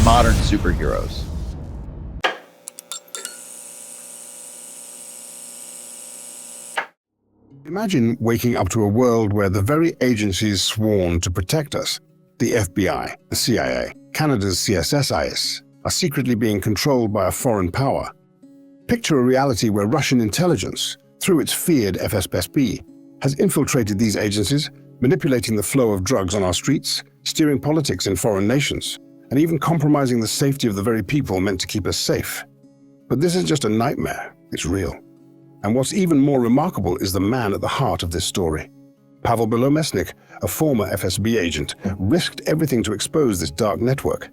modern superheroes. Imagine waking up to a world where the very agencies sworn to protect us, the FBI, the CIA, Canada's CSIS, are secretly being controlled by a foreign power. Picture a reality where Russian intelligence, through its feared FSB, has infiltrated these agencies, manipulating the flow of drugs on our streets, steering politics in foreign nations, and even compromising the safety of the very people meant to keep us safe. But this is just a nightmare. It's real. And what's even more remarkable is the man at the heart of this story. Pavel Belomesnik, a former FSB agent, risked everything to expose this dark network.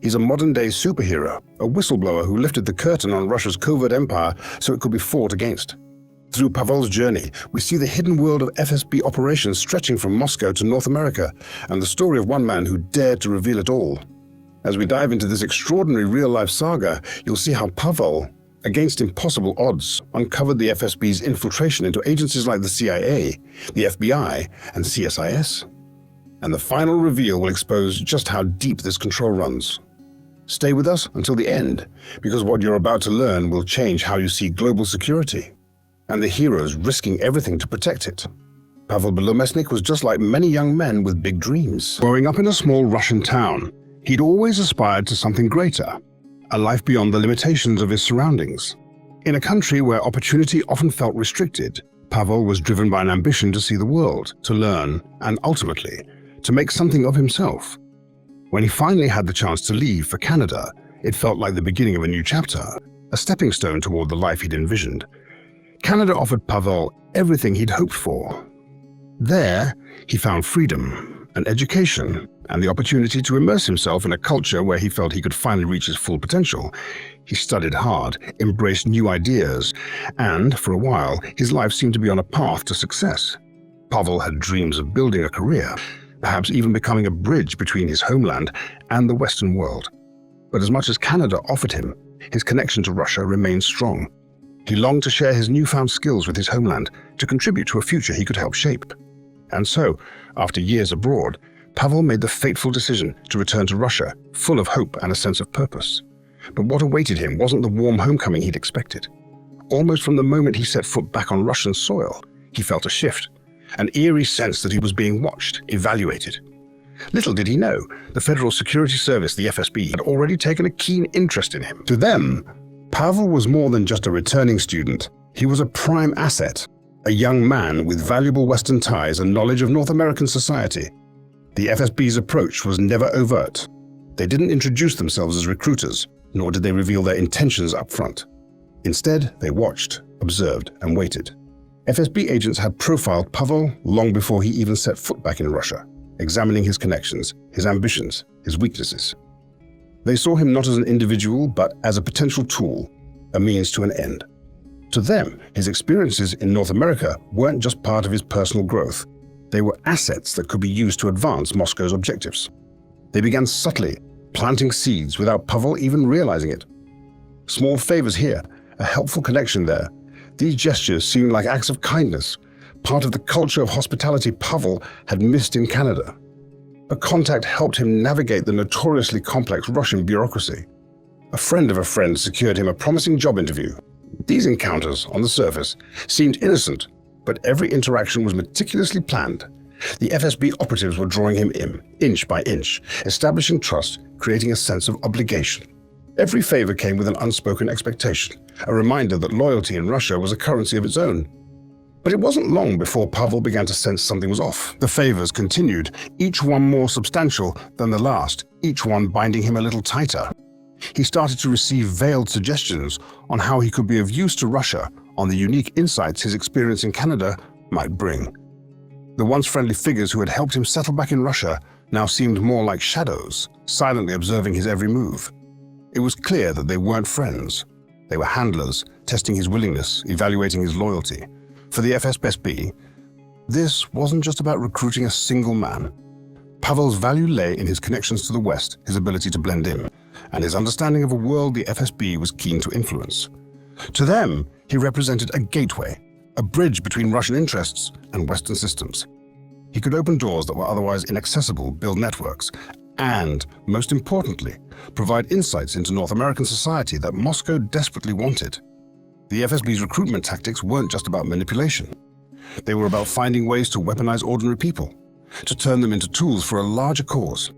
He's a modern-day superhero, a whistleblower who lifted the curtain on Russia's covert empire so it could be fought against. Through Pavel's journey, we see the hidden world of FSB operations stretching from Moscow to North America, and the story of one man who dared to reveal it all. As we dive into this extraordinary real-life saga, you'll see how Pavel, against impossible odds, uncovered the FSB's infiltration into agencies like the CIA, the FBI, and CSIS. And the final reveal will expose just how deep this control runs. Stay with us until the end, because what you're about to learn will change how you see global security, and the heroes risking everything to protect it. Pavel Belomesnik was just like many young men with big dreams. Growing up in a small Russian town, he'd always aspired to something greater, a life beyond the limitations of his surroundings. In a country where opportunity often felt restricted, Pavel was driven by an ambition to see the world, to learn, and ultimately, to make something of himself. When he finally had the chance to leave for Canada, it felt like the beginning of a new chapter, a stepping stone toward the life he'd envisioned. Canada offered Pavel everything he'd hoped for. There, he found freedom, an education, and the opportunity to immerse himself in a culture where he felt he could finally reach his full potential. He studied hard, embraced new ideas, and, for a while, his life seemed to be on a path to success. Pavel had dreams of building a career, perhaps even becoming a bridge between his homeland and the Western world. But as much as Canada offered him, his connection to Russia remained strong. He longed to share his newfound skills with his homeland, to contribute to a future he could help shape. And so, after years abroad, Pavel made the fateful decision to return to Russia, full of hope and a sense of purpose. But what awaited him wasn't the warm homecoming he'd expected. Almost from the moment he set foot back on Russian soil, he felt a shift, an eerie sense that he was being watched, evaluated. Little did he know, the Federal Security Service, the FSB, had already taken a keen interest in him. To them, Pavel was more than just a returning student. He was a prime asset, a young man with valuable Western ties and knowledge of North American society. The FSB's approach was never overt. They didn't introduce themselves as recruiters, nor did they reveal their intentions up front. Instead, they watched, observed, and waited. FSB agents had profiled Pavel long before he even set foot back in Russia, examining his connections, his ambitions, his weaknesses. They saw him not as an individual, but as a potential tool, a means to an end. To them, his experiences in North America weren't just part of his personal growth. They were assets that could be used to advance Moscow's objectives. They began subtly, planting seeds without Pavel even realizing it. Small favors here, a helpful connection there. These gestures seemed like acts of kindness, part of the culture of hospitality Pavel had missed in Canada. A contact helped him navigate the notoriously complex Russian bureaucracy. A friend of a friend secured him a promising job interview. These encounters, on the surface, seemed innocent, but every interaction was meticulously planned. The FSB operatives were drawing him in, inch by inch, establishing trust, creating a sense of obligation. Every favor came with an unspoken expectation, a reminder that loyalty in Russia was a currency of its own. But it wasn't long before Pavel began to sense something was off. The favors continued, each one more substantial than the last, each one binding him a little tighter. He started to receive veiled suggestions on how he could be of use to Russia, on the unique insights his experience in Canada might bring. The once friendly figures who had helped him settle back in Russia now seemed more like shadows, silently observing his every move. It was clear that they weren't friends. They were handlers, testing his willingness, evaluating his loyalty. For the FSB, this wasn't just about recruiting a single man. Pavel's value lay in his connections to the West, his ability to blend in, and his understanding of a world the FSB was keen to influence. To them, he represented a gateway, a bridge between Russian interests and Western systems. He could open doors that were otherwise inaccessible, build networks, and, most importantly, provide insights into North American society that Moscow desperately wanted. The FSB's recruitment tactics weren't just about manipulation. They were about finding ways to weaponize ordinary people, to turn them into tools for a larger cause.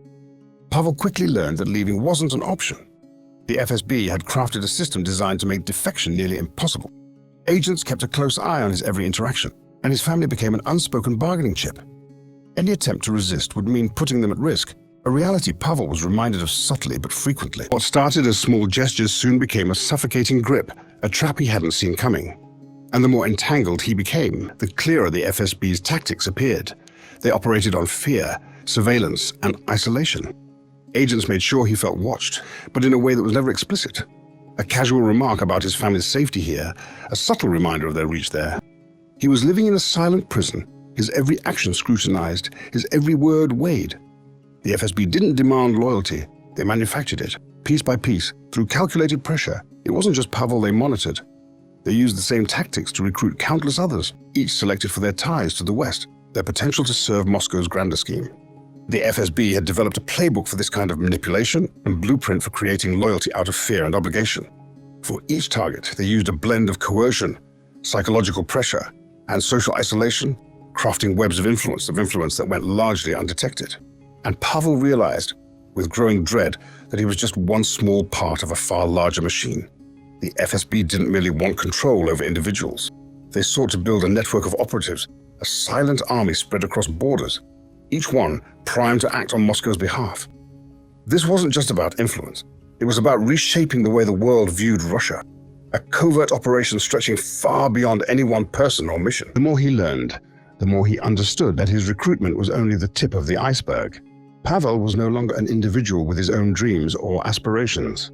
Pavel quickly learned that leaving wasn't an option. The FSB had crafted a system designed to make defection nearly impossible. Agents kept a close eye on his every interaction, and his family became an unspoken bargaining chip. Any attempt to resist would mean putting them at risk, a reality Pavel was reminded of subtly but frequently. What started as small gestures soon became a suffocating grip, a trap he hadn't seen coming. And the more entangled he became, the clearer the FSB's tactics appeared. They operated on fear, surveillance, and isolation. Agents made sure he felt watched, but in a way that was never explicit. A casual remark about his family's safety here, a subtle reminder of their reach there. He was living in a silent prison, his every action scrutinized, his every word weighed. The FSB didn't demand loyalty, they manufactured it, piece by piece, through calculated pressure. It wasn't just Pavel they monitored. They used the same tactics to recruit countless others, each selected for their ties to the West, their potential to serve Moscow's grander scheme. The FSB had developed a playbook for this kind of manipulation and blueprint for creating loyalty out of fear and obligation. For each target, they used a blend of coercion, psychological pressure, and social isolation, crafting webs of influence that went largely undetected. And Pavel realized, with growing dread, that he was just one small part of a far larger machine. The FSB didn't merely want control over individuals. They sought to build a network of operatives, a silent army spread across borders, each one primed to act on Moscow's behalf. This wasn't just about influence. It was about reshaping the way the world viewed Russia, a covert operation stretching far beyond any one person or mission. The more he learned, the more he understood that his recruitment was only the tip of the iceberg. Pavel was no longer an individual with his own dreams or aspirations.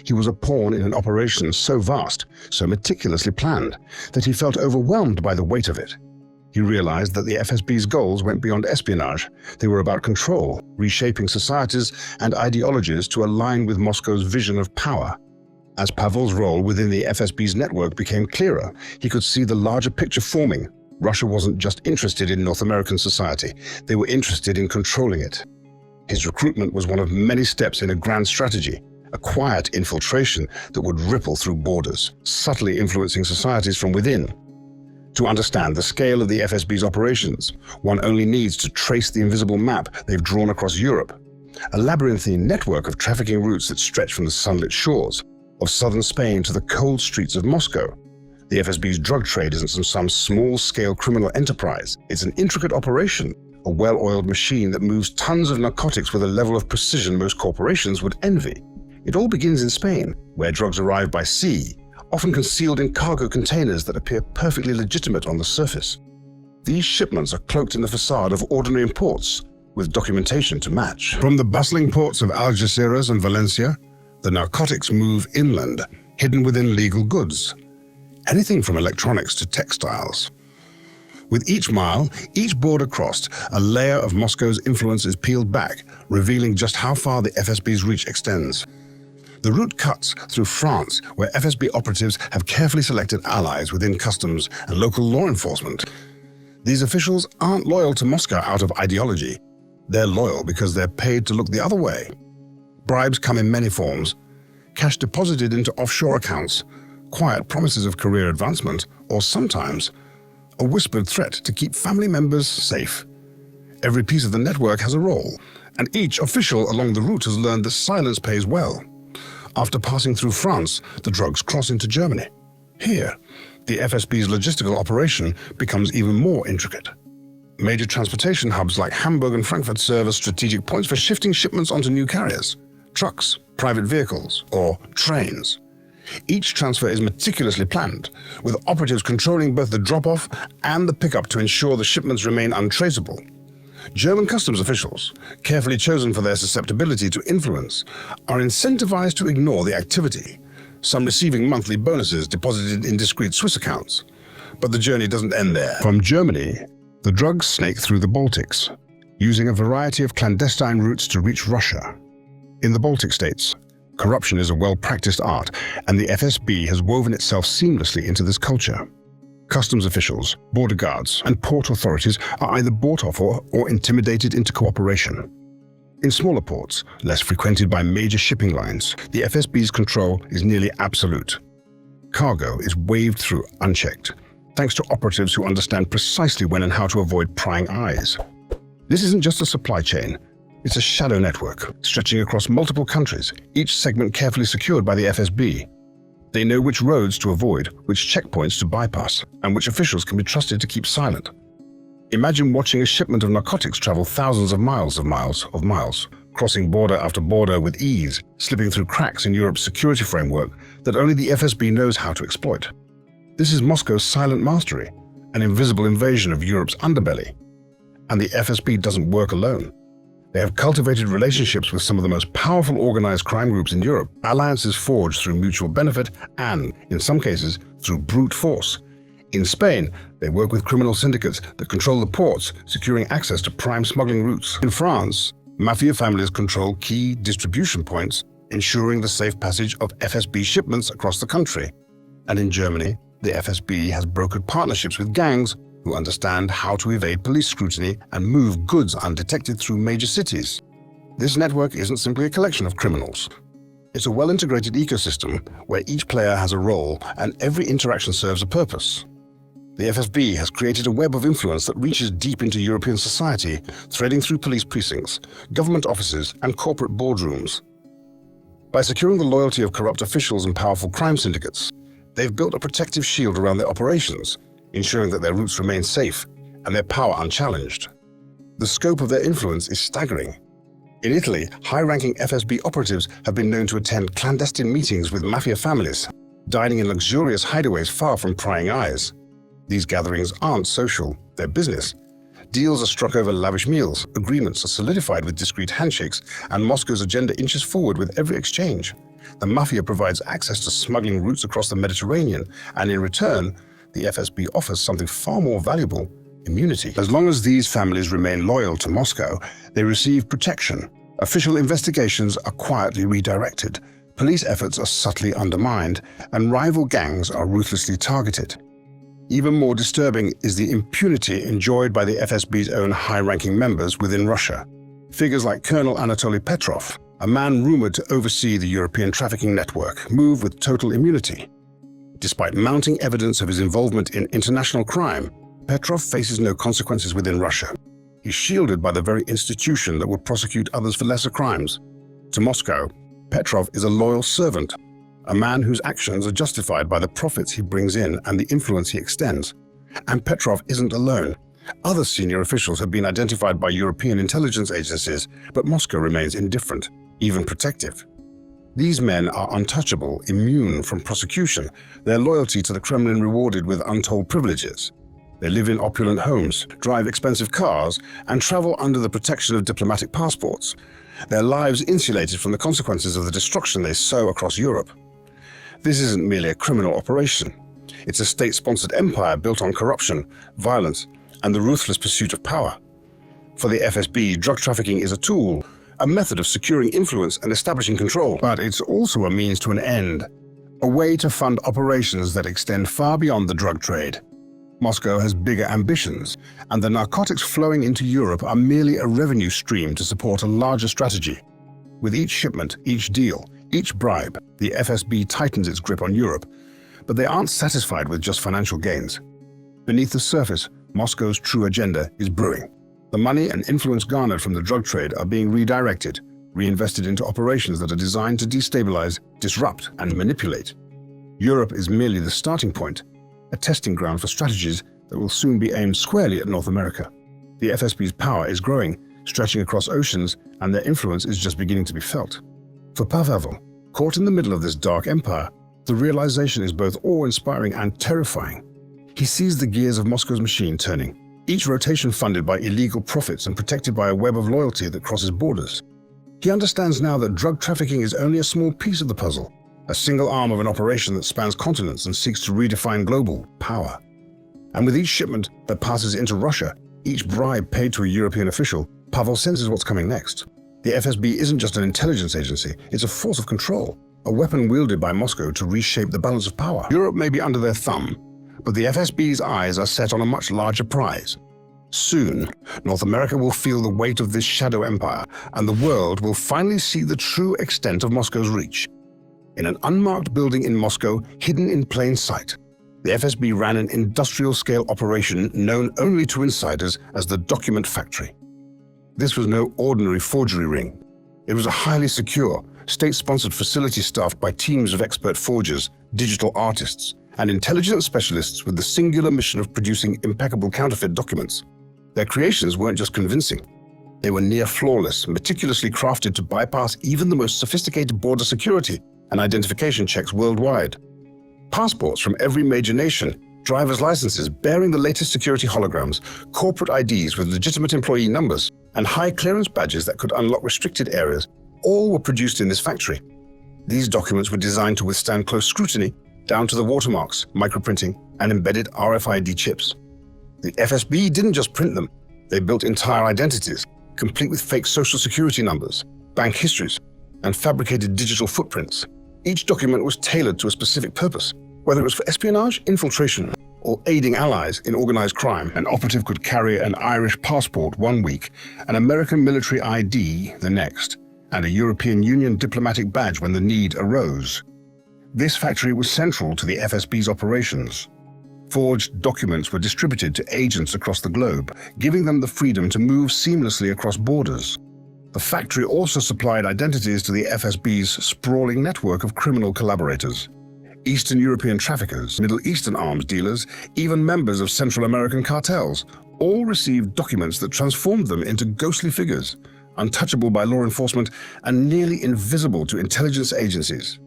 He was a pawn in an operation so vast, so meticulously planned, that he felt overwhelmed by the weight of it. He realized that the FSB's goals went beyond espionage. They were about control, reshaping societies and ideologies to align with Moscow's vision of power. As Pavel's role within the FSB's network became clearer, he could see the larger picture forming. Russia wasn't just interested in North American society, they were interested in controlling it. His recruitment was one of many steps in a grand strategy, a quiet infiltration that would ripple through borders, subtly influencing societies from within. To understand the scale of the FSB's operations, one only needs to trace the invisible map they've drawn across Europe, a labyrinthine network of trafficking routes that stretch from the sunlit shores of southern Spain to the cold streets of Moscow. The FSB's drug trade isn't some small-scale criminal enterprise. It's an intricate operation, a well-oiled machine that moves tons of narcotics with a level of precision most corporations would envy. It all begins in Spain, where drugs arrive by sea, often concealed in cargo containers that appear perfectly legitimate on the surface. These shipments are cloaked in the facade of ordinary imports, with documentation to match. From the bustling ports of Algeciras and Valencia, the narcotics move inland, hidden within legal goods. Anything from electronics to textiles. With each mile, each border crossed, a layer of Moscow's influence is peeled back, revealing just how far the FSB's reach extends. The route cuts through France, where FSB operatives have carefully selected allies within customs and local law enforcement. These officials aren't loyal to Moscow out of ideology. They're loyal because they're paid to look the other way. Bribes come in many forms: cash deposited into offshore accounts, quiet promises of career advancement, or sometimes a whispered threat to keep family members safe. Every piece of the network has a role, and each official along the route has learned that silence pays well. After passing through France, the drugs cross into Germany. Here, the FSB's logistical operation becomes even more intricate. Major transportation hubs like Hamburg and Frankfurt serve as strategic points for shifting shipments onto new carriers, trucks, private vehicles, or trains. Each transfer is meticulously planned, with operatives controlling both the drop-off and the pickup to ensure the shipments remain untraceable. German customs officials, carefully chosen for their susceptibility to influence, are incentivized to ignore the activity, some receiving monthly bonuses deposited in discreet Swiss accounts. But the journey doesn't end there. From Germany, the drugs snake through the Baltics, using a variety of clandestine routes to reach Russia. In the Baltic states, corruption is a well-practiced art, and the FSB has woven itself seamlessly into this culture. Customs officials, border guards, and port authorities are either bought off or intimidated into cooperation. In smaller ports, less frequented by major shipping lines, the FSB's control is nearly absolute. Cargo is waved through unchecked, thanks to operatives who understand precisely when and how to avoid prying eyes. This isn't just a supply chain, it's a shadow network, stretching across multiple countries, each segment carefully secured by the FSB. They know which roads to avoid, which checkpoints to bypass, and which officials can be trusted to keep silent. Imagine watching a shipment of narcotics travel thousands of miles, crossing border after border with ease, slipping through cracks in Europe's security framework that only the FSB knows how to exploit. This is Moscow's silent mastery, an invisible invasion of Europe's underbelly. And the FSB doesn't work alone. They have cultivated relationships with some of the most powerful organized crime groups in Europe, alliances forged through mutual benefit and, in some cases, through brute force. In Spain, they work with criminal syndicates that control the ports, securing access to prime smuggling routes. In France, mafia families control key distribution points, ensuring the safe passage of FSB shipments across the country. And in Germany, the FSB has brokered partnerships with gangs who understand how to evade police scrutiny and move goods undetected through major cities. This network isn't simply a collection of criminals. It's a well-integrated ecosystem where each player has a role and every interaction serves a purpose. The FSB has created a web of influence that reaches deep into European society, threading through police precincts, government offices, and corporate boardrooms. By securing the loyalty of corrupt officials and powerful crime syndicates, they've built a protective shield around their operations, ensuring that their routes remain safe and their power unchallenged. The scope of their influence is staggering. In Italy, high-ranking FSB operatives have been known to attend clandestine meetings with mafia families, dining in luxurious hideaways far from prying eyes. These gatherings aren't social, they're business. Deals are struck over lavish meals, agreements are solidified with discreet handshakes, and Moscow's agenda inches forward with every exchange. The mafia provides access to smuggling routes across the Mediterranean, and in return, the FSB offers something far more valuable: immunity. As long as these families remain loyal to Moscow, they receive protection. Official investigations are quietly redirected, police efforts are subtly undermined, and rival gangs are ruthlessly targeted. Even more disturbing is the impunity enjoyed by the FSB's own high-ranking members within Russia. Figures like Colonel Anatoly Petrov, a man rumored to oversee the European trafficking network, move with total immunity. Despite mounting evidence of his involvement in international crime, Petrov faces no consequences within Russia. He's shielded by the very institution that would prosecute others for lesser crimes. To Moscow, Petrov is a loyal servant, a man whose actions are justified by the profits he brings in and the influence he extends. And Petrov isn't alone. Other senior officials have been identified by European intelligence agencies, but Moscow remains indifferent, even protective. These men are untouchable, immune from prosecution, their loyalty to the Kremlin rewarded with untold privileges. They live in opulent homes, drive expensive cars, and travel under the protection of diplomatic passports, their lives insulated from the consequences of the destruction they sow across Europe. This isn't merely a criminal operation. It's a state-sponsored empire built on corruption, violence, and the ruthless pursuit of power. For the FSB, drug trafficking is a tool, a method of securing influence and establishing control. But it's also a means to an end, a way to fund operations that extend far beyond the drug trade. Moscow has bigger ambitions, and the narcotics flowing into Europe are merely a revenue stream to support a larger strategy. With each shipment, each deal, each bribe, the FSB tightens its grip on Europe, but they aren't satisfied with just financial gains. Beneath the surface, Moscow's true agenda is brewing. The money and influence garnered from the drug trade are being redirected, reinvested into operations that are designed to destabilize, disrupt, and manipulate. Europe is merely the starting point, a testing ground for strategies that will soon be aimed squarely at North America. The FSB's power is growing, stretching across oceans, and their influence is just beginning to be felt. For Pavel, caught in the middle of this dark empire, the realization is both awe-inspiring and terrifying. He sees the gears of Moscow's machine turning, each rotation funded by illegal profits and protected by a web of loyalty that crosses borders. He understands now that drug trafficking is only a small piece of the puzzle, a single arm of an operation that spans continents and seeks to redefine global power. And with each shipment that passes into Russia, each bribe paid to a European official, Pavel senses what's coming next. The FSB isn't just an intelligence agency, it's a force of control, a weapon wielded by Moscow to reshape the balance of power. Europe may be under their thumb, but the FSB's eyes are set on a much larger prize: Soon, North America will feel the weight of this shadow empire, and the world will finally see the true extent of Moscow's reach. In an unmarked building in Moscow, hidden in plain sight, the FSB ran an industrial-scale operation known only to insiders as the Document Factory. This was no ordinary forgery ring. It was a highly secure, state-sponsored facility staffed by teams of expert forgers, digital artists, and intelligence specialists with the singular mission of producing impeccable counterfeit documents. Their creations weren't just convincing. They were near flawless, meticulously crafted to bypass even the most sophisticated border security and identification checks worldwide. Passports from every major nation, driver's licenses bearing the latest security holograms, corporate IDs with legitimate employee numbers, and high clearance badges that could unlock restricted areas, all were produced in this factory. These documents were designed to withstand close scrutiny, down to the watermarks, microprinting, and embedded RFID chips. The FSB didn't just print them, they built entire identities, complete with fake social security numbers, bank histories, and fabricated digital footprints. Each document was tailored to a specific purpose, whether it was for espionage, infiltration, or aiding allies in organized crime. An operative could carry an Irish passport one week, an American military ID the next, and a European Union diplomatic badge when the need arose. This factory was central to the FSB's operations. Forged documents were distributed to agents across the globe, giving them the freedom to move seamlessly across borders. The factory also supplied identities to the FSB's sprawling network of criminal collaborators. Eastern European traffickers, Middle Eastern arms dealers, even members of Central American cartels, all received documents that transformed them into ghostly figures, untouchable by law enforcement and nearly invisible to intelligence agencies.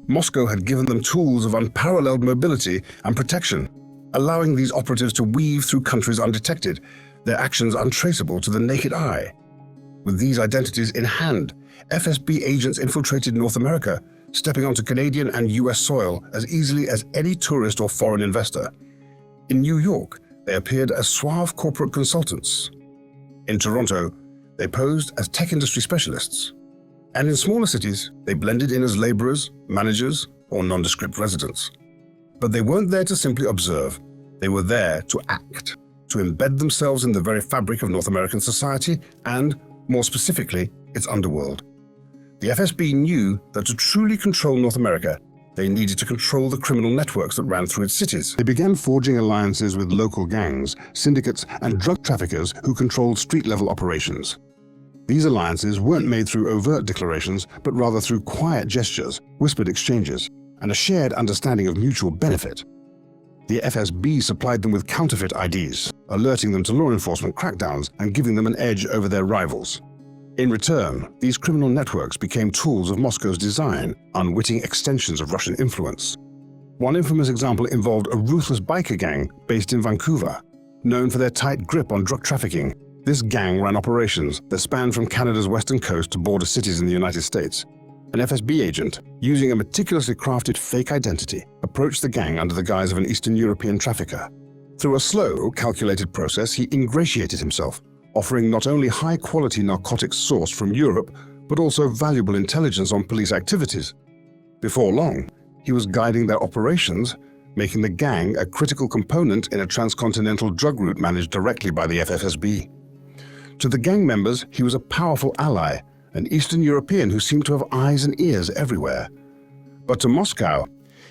Moscow had given them tools of unparalleled mobility and protection, allowing these operatives to weave through countries undetected, their actions untraceable to the naked eye. With these identities in hand, FSB agents infiltrated North America, stepping onto Canadian and US soil as easily as any tourist or foreign investor. In New York, they appeared as suave corporate consultants. In Toronto, they posed as tech industry specialists. And in smaller cities, they blended in as laborers, managers, or nondescript residents. But they weren't there to simply observe. They were there to act, to embed themselves in the very fabric of North American society and, more specifically, its underworld. The FSB knew that to truly control North America, they needed to control the criminal networks that ran through its cities. They began forging alliances with local gangs, syndicates, and drug traffickers who controlled street-level operations. These alliances weren't made through overt declarations, but rather through quiet gestures, whispered exchanges, and a shared understanding of mutual benefit. The FSB supplied them with counterfeit IDs, alerting them to law enforcement crackdowns and giving them an edge over their rivals. In return, these criminal networks became tools of Moscow's design, unwitting extensions of Russian influence. One infamous example involved a ruthless biker gang based in Vancouver. Known for their tight grip on drug trafficking, this gang ran operations that spanned from Canada's western coast to border cities in the United States. An FSB agent, using a meticulously crafted fake identity, approached the gang under the guise of an Eastern European trafficker. Through a slow, calculated process, he ingratiated himself, offering not only high-quality narcotics sourced from Europe, but also valuable intelligence on police activities. Before long, he was guiding their operations, making the gang a critical component in a transcontinental drug route managed directly by the FSB. To the gang members, he was a powerful ally, an Eastern European who seemed to have eyes and ears everywhere. But to Moscow,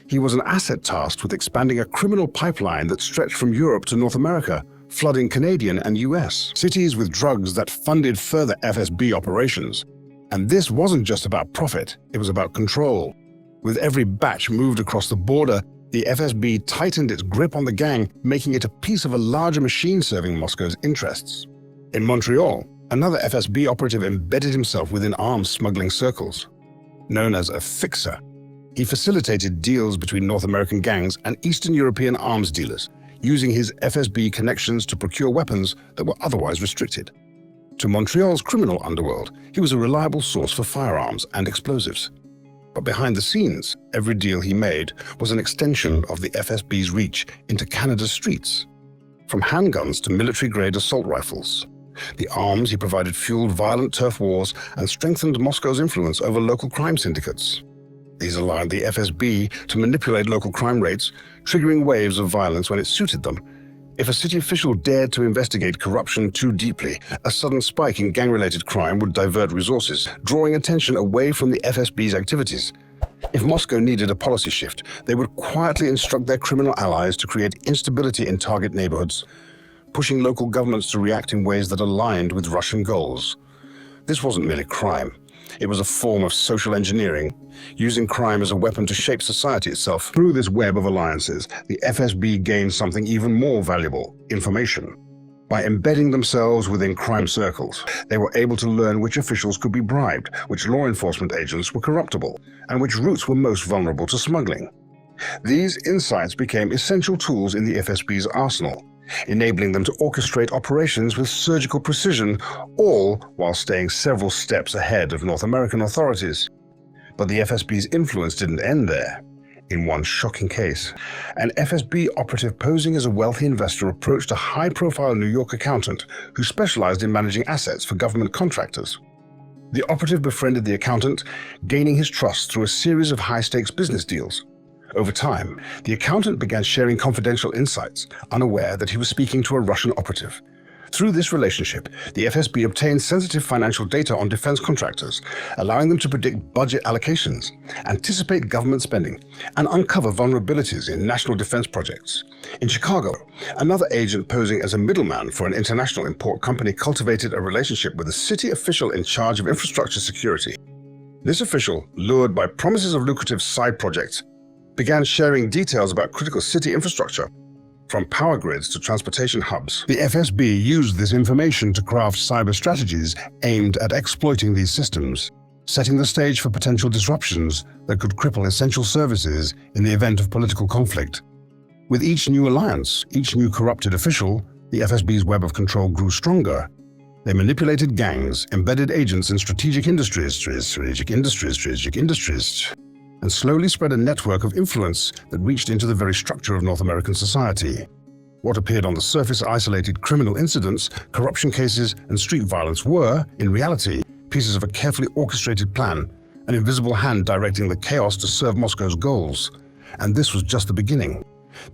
he was an asset tasked with expanding a criminal pipeline that stretched from Europe to North America, flooding Canadian and US cities with drugs that funded further FSB operations. And this wasn't just about profit, it was about control. With every batch moved across the border, the FSB tightened its grip on the gang, making it a piece of a larger machine serving Moscow's interests. In Montreal, another FSB operative embedded himself within arms smuggling circles. Known as a fixer, he facilitated deals between North American gangs and Eastern European arms dealers, using his FSB connections to procure weapons that were otherwise restricted. To Montreal's criminal underworld, he was a reliable source for firearms and explosives. But behind the scenes, every deal he made was an extension of the FSB's reach into Canada's streets. From handguns to military-grade assault rifles, the arms he provided fueled violent turf wars and strengthened Moscow's influence over local crime syndicates. These allowed the FSB to manipulate local crime rates, triggering waves of violence when it suited them. If a city official dared to investigate corruption too deeply, a sudden spike in gang-related crime would divert resources, drawing attention away from the FSB's activities. If Moscow needed a policy shift, they would quietly instruct their criminal allies to create instability in target neighborhoods, pushing local governments to react in ways that aligned with Russian goals. This wasn't merely crime. It was a form of social engineering, using crime as a weapon to shape society itself. Through this web of alliances, the FSB gained something even more valuable: information. By embedding themselves within crime circles, they were able to learn which officials could be bribed, which law enforcement agents were corruptible, and which routes were most vulnerable to smuggling. These insights became essential tools in the FSB's arsenal, enabling them to orchestrate operations with surgical precision, all while staying several steps ahead of North American authorities. But the FSB's influence didn't end there. In one shocking case, an FSB operative posing as a wealthy investor approached a high-profile New York accountant who specialized in managing assets for government contractors. The operative befriended the accountant, gaining his trust through a series of high-stakes business deals. Over time, the accountant began sharing confidential insights, unaware that he was speaking to a Russian operative. Through this relationship, the FSB obtained sensitive financial data on defense contractors, allowing them to predict budget allocations, anticipate government spending, and uncover vulnerabilities in national defense projects. In Chicago, another agent posing as a middleman for an international import company cultivated a relationship with a city official in charge of infrastructure security. This official, lured by promises of lucrative side projects, began sharing details about critical city infrastructure, from power grids to transportation hubs. The FSB used this information to craft cyber strategies aimed at exploiting these systems, setting the stage for potential disruptions that could cripple essential services in the event of political conflict. With each new alliance, each new corrupted official, the FSB's web of control grew stronger. They manipulated gangs, embedded agents in strategic industries, and slowly spread a network of influence that reached into the very structure of North American society. What appeared on the surface isolated criminal incidents, corruption cases, and street violence were, in reality, pieces of a carefully orchestrated plan, an invisible hand directing the chaos to serve Moscow's goals. And this was just the beginning.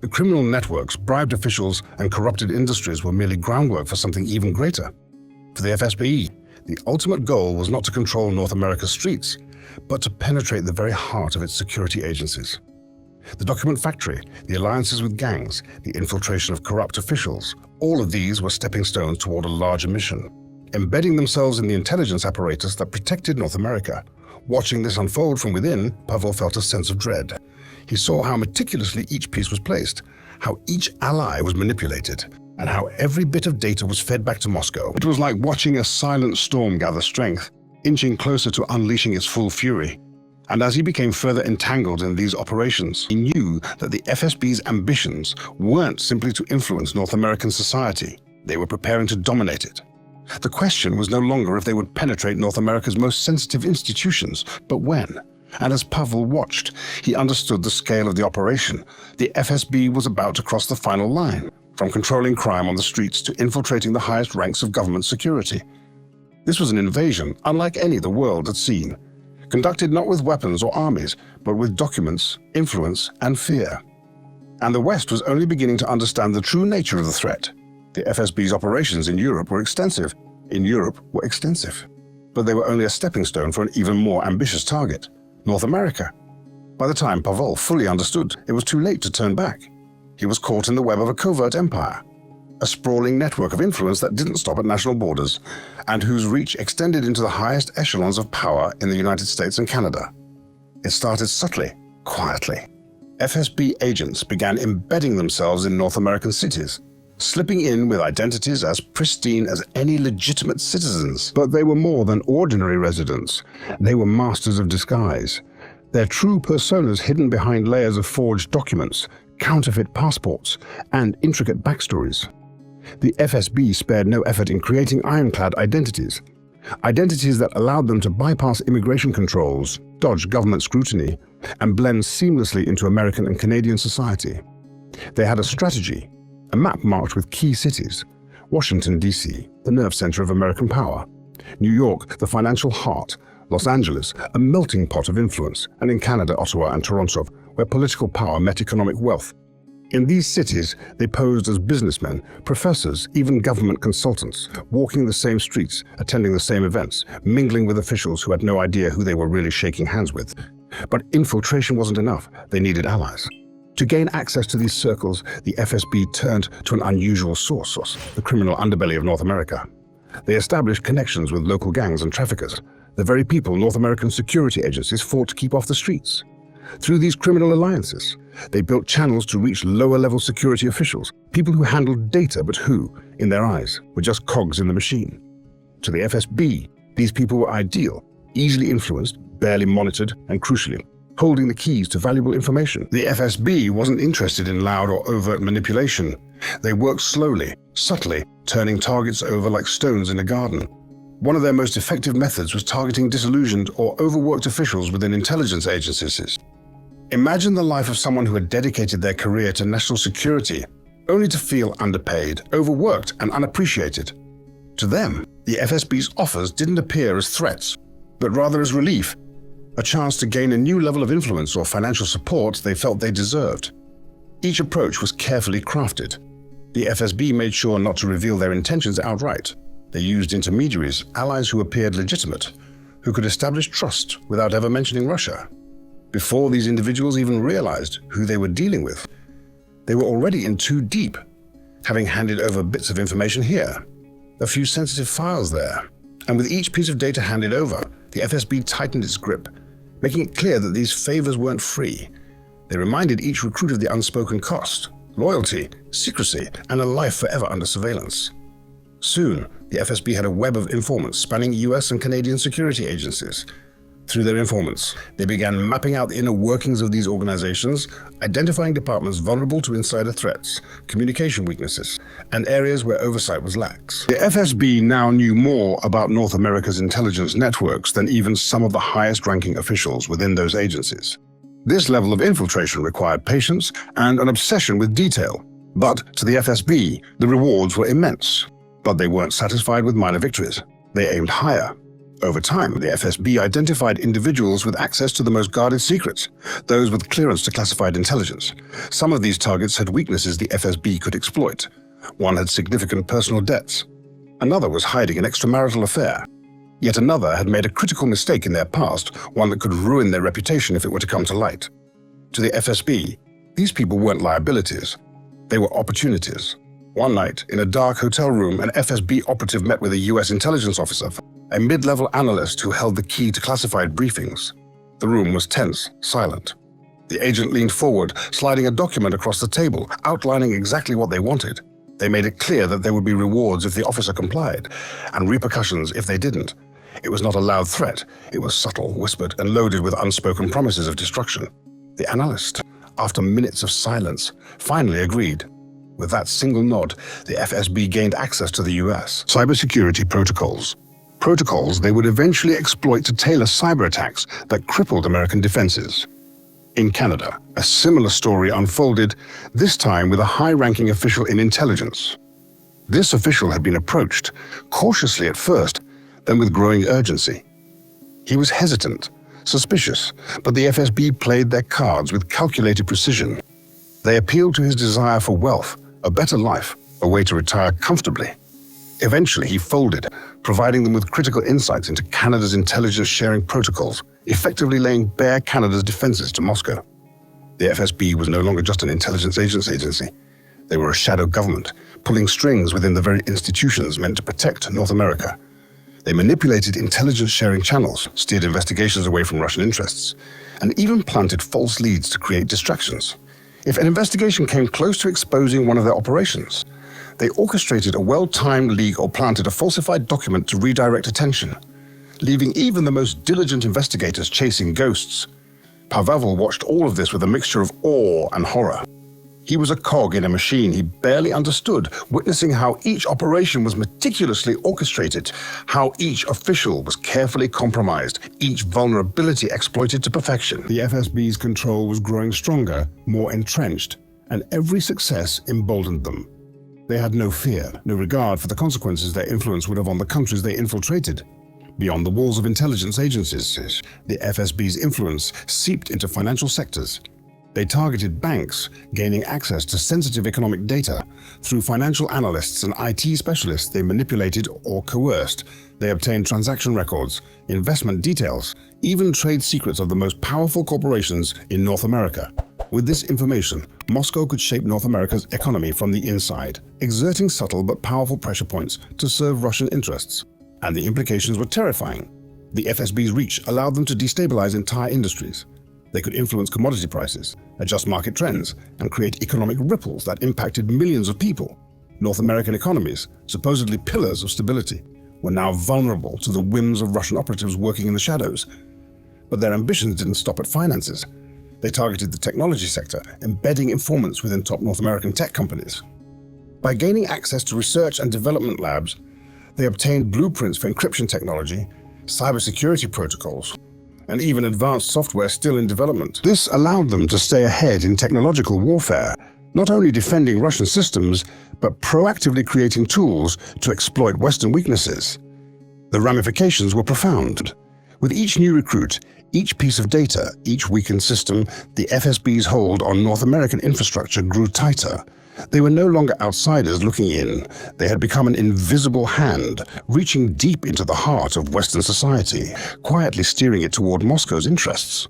The criminal networks, bribed officials, and corrupted industries were merely groundwork for something even greater. For the FSB, the ultimate goal was not to control North America's streets, but to penetrate the very heart of its security agencies. The document factory, the alliances with gangs, the infiltration of corrupt officials, all of these were stepping stones toward a larger mission, embedding themselves in the intelligence apparatus that protected North America. Watching this unfold from within, Pavel felt a sense of dread. He saw how meticulously each piece was placed, how each ally was manipulated, and how every bit of data was fed back to Moscow. It was like watching a silent storm gather strength, inching closer to unleashing its full fury. And as he became further entangled in these operations, he knew that the FSB's ambitions weren't simply to influence North American society. They were preparing to dominate it. The question was no longer if they would penetrate North America's most sensitive institutions, but when. And as Pavel watched, he understood the scale of the operation. The FSB was about to cross the final line, from controlling crime on the streets to infiltrating the highest ranks of government security. This was an invasion unlike any the world had seen, conducted not with weapons or armies, but with documents, influence, and fear. And the West was only beginning to understand the true nature of the threat. The FSB's operations in Europe were extensive. But they were only a stepping stone for an even more ambitious target, North America. By the time Pavel fully understood, it was too late to turn back. He was caught in the web of a covert empire, a sprawling network of influence that didn't stop at national borders, and whose reach extended into the highest echelons of power in the United States and Canada. It started subtly, quietly. FSB agents began embedding themselves in North American cities, slipping in with identities as pristine as any legitimate citizens. But they were more than ordinary residents. They were masters of disguise, their true personas hidden behind layers of forged documents, counterfeit passports, and intricate backstories. The FSB spared no effort in creating ironclad identities that allowed them to bypass immigration controls, dodge government scrutiny, and blend seamlessly into American and Canadian society. They had a strategy, a map marked with key cities: Washington, D.C., the nerve center of American power; New York, the financial heart; Los Angeles, a melting pot of influence; and in Canada, Ottawa and Toronto, where political power met economic wealth. In these cities, they posed as businessmen, professors, even government consultants, walking the same streets, attending the same events, mingling with officials who had no idea who they were really shaking hands with. But infiltration wasn't enough. They needed allies. To gain access to these circles, the FSB turned to an unusual source, the criminal underbelly of North America. They established connections with local gangs and traffickers, the very people North American security agencies fought to keep off the streets. Through these criminal alliances, they built channels to reach lower-level security officials, people who handled data but who, in their eyes, were just cogs in the machine. To the FSB, these people were ideal, easily influenced, barely monitored, and crucially, holding the keys to valuable information. The FSB wasn't interested in loud or overt manipulation. They worked slowly, subtly, turning targets over like stones in a garden. One of their most effective methods was targeting disillusioned or overworked officials within intelligence agencies. Imagine the life of someone who had dedicated their career to national security, only to feel underpaid, overworked, and unappreciated. To them, the FSB's offers didn't appear as threats, but rather as relief, a chance to gain a new level of influence or financial support they felt they deserved. Each approach was carefully crafted. The FSB made sure not to reveal their intentions outright. They used intermediaries, allies who appeared legitimate, who could establish trust without ever mentioning Russia. Before these individuals even realized who they were dealing with, they were already in too deep, having handed over bits of information here, a few sensitive files there. And with each piece of data handed over, the FSB tightened its grip, making it clear that these favors weren't free. They reminded each recruit of the unspoken cost, loyalty, secrecy, and a life forever under surveillance. Soon, the FSB had a web of informants spanning US and Canadian security agencies. Through their informants, they began mapping out the inner workings of these organizations, identifying departments vulnerable to insider threats, communication weaknesses, and areas where oversight was lax. The FSB now knew more about North America's intelligence networks than even some of the highest-ranking officials within those agencies. This level of infiltration required patience and an obsession with detail. But to the FSB, the rewards were immense. But they weren't satisfied with minor victories. They aimed higher. Over time, the FSB identified individuals with access to the most guarded secrets, those with clearance to classified intelligence. Some of these targets had weaknesses the FSB could exploit. One had significant personal debts. Another was hiding an extramarital affair. Yet another had made a critical mistake in their past, one that could ruin their reputation if it were to come to light. To the FSB, these people weren't liabilities. They were opportunities. One night, in a dark hotel room, an FSB operative met with a US intelligence officer, a mid-level analyst who held the key to classified briefings. The room was tense, silent. The agent leaned forward, sliding a document across the table, outlining exactly what they wanted. They made it clear that there would be rewards if the officer complied, and repercussions if they didn't. It was not a loud threat. It was subtle, whispered, and loaded with unspoken promises of destruction. The analyst, after minutes of silence, finally agreed. With that single nod, the FSB gained access to the US cybersecurity protocols. Protocols they would eventually exploit to tailor cyber attacks that crippled American defenses. In Canada, a similar story unfolded, this time with a high-ranking official in intelligence. This official had been approached, cautiously at first, then with growing urgency. He was hesitant, suspicious, but the FSB played their cards with calculated precision. They appealed to his desire for wealth, a better life, a way to retire comfortably. Eventually, he folded, providing them with critical insights into Canada's intelligence sharing protocols, effectively laying bare Canada's defenses to Moscow. The FSB was no longer just an intelligence agency. They were a shadow government, pulling strings within the very institutions meant to protect North America. They manipulated intelligence sharing channels, steered investigations away from Russian interests, and even planted false leads to create distractions. If an investigation came close to exposing one of their operations, they orchestrated a well-timed leak or planted a falsified document to redirect attention, leaving even the most diligent investigators chasing ghosts. Pavel watched all of this with a mixture of awe and horror. He was a cog in a machine he barely understood, witnessing how each operation was meticulously orchestrated, how each official was carefully compromised, each vulnerability exploited to perfection. The FSB's control was growing stronger, more entrenched, and every success emboldened them. They had no fear, no regard for the consequences their influence would have on the countries they infiltrated. Beyond the walls of intelligence agencies, the FSB's influence seeped into financial sectors. They targeted banks, gaining access to sensitive economic data. Through financial analysts and IT specialists, they manipulated or coerced. They obtained transaction records, investment details, even trade secrets of the most powerful corporations in North America. With this information, Moscow could shape North America's economy from the inside, exerting subtle but powerful pressure points to serve Russian interests. And the implications were terrifying. The FSB's reach allowed them to destabilize entire industries. They could influence commodity prices, adjust market trends, and create economic ripples that impacted millions of people. North American economies, supposedly pillars of stability, were now vulnerable to the whims of Russian operatives working in the shadows. But their ambitions didn't stop at finances. They targeted the technology sector, embedding informants within top North American tech companies. By gaining access to research and development labs, they obtained blueprints for encryption technology, cybersecurity protocols, and even advanced software still in development. This allowed them to stay ahead in technological warfare, not only defending Russian systems, but proactively creating tools to exploit Western weaknesses. The ramifications were profound. With each new recruit, each piece of data, each weakened system, the FSB's hold on North American infrastructure grew tighter. They were no longer outsiders looking in. They had become an invisible hand, reaching deep into the heart of Western society, quietly steering it toward Moscow's interests.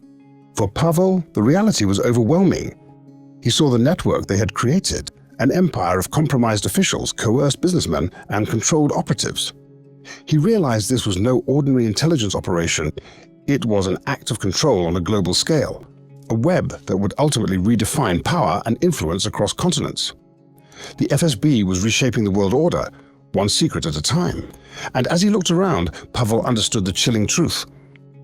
For Pavel, the reality was overwhelming. He saw the network they had created, an empire of compromised officials, coerced businessmen, and controlled operatives. He realized this was no ordinary intelligence operation. It was an act of control on a global scale, a web that would ultimately redefine power and influence across continents. The FSB was reshaping the world order, one secret at a time. And as he looked around, Pavel understood the chilling truth.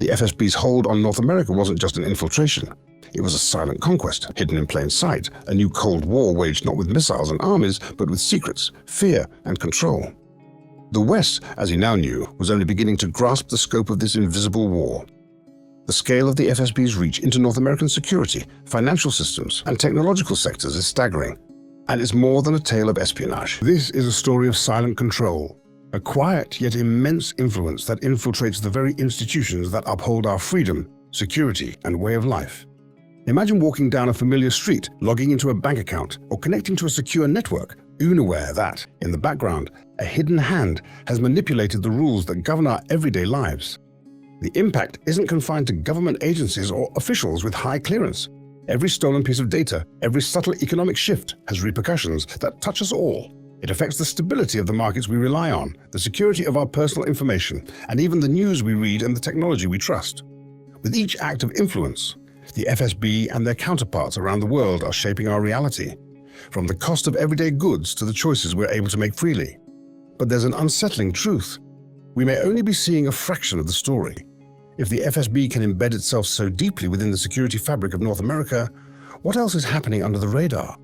The FSB's hold on North America wasn't just an infiltration. It was a silent conquest, hidden in plain sight, a new Cold War waged not with missiles and armies, but with secrets, fear, and control. The West, as he now knew, was only beginning to grasp the scope of this invisible war. The scale of the FSB's reach into North American security, financial systems, and technological sectors is staggering. And it's more than a tale of espionage. This is a story of silent control, a quiet yet immense influence that infiltrates the very institutions that uphold our freedom, security, and way of life. Imagine walking down a familiar street, logging into a bank account, or connecting to a secure network, unaware that, in the background, a hidden hand has manipulated the rules that govern our everyday lives. The impact isn't confined to government agencies or officials with high clearance. Every stolen piece of data, every subtle economic shift has repercussions that touch us all. It affects the stability of the markets we rely on, the security of our personal information, and even the news we read and the technology we trust. With each act of influence, the FSB and their counterparts around the world are shaping our reality, from the cost of everyday goods to the choices we're able to make freely. But there's an unsettling truth. We may only be seeing a fraction of the story. If the FSB can embed itself so deeply within the security fabric of North America, what else is happening under the radar?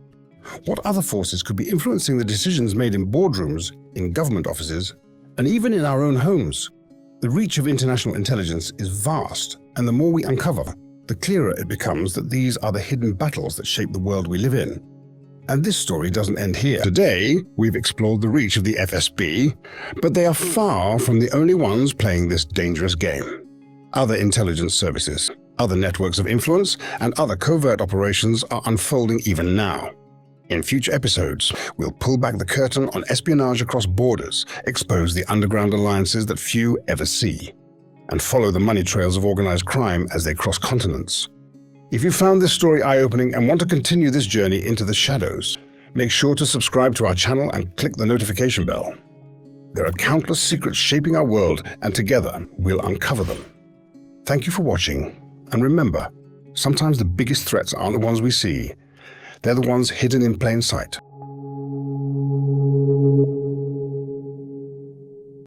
What other forces could be influencing the decisions made in boardrooms, in government offices, and even in our own homes? The reach of international intelligence is vast, and the more we uncover, the clearer it becomes that these are the hidden battles that shape the world we live in. And this story doesn't end here. Today, we've explored the reach of the FSB, but they are far from the only ones playing this dangerous game. Other intelligence services, other networks of influence, and other covert operations are unfolding even now. In future episodes, we'll pull back the curtain on espionage across borders, expose the underground alliances that few ever see, and follow the money trails of organized crime as they cross continents. If you found this story eye-opening and want to continue this journey into the shadows, make sure to subscribe to our channel and click the notification bell. There are countless secrets shaping our world, and together we'll uncover them. Thank you for watching, and remember, sometimes the biggest threats aren't the ones we see. They're the ones hidden in plain sight.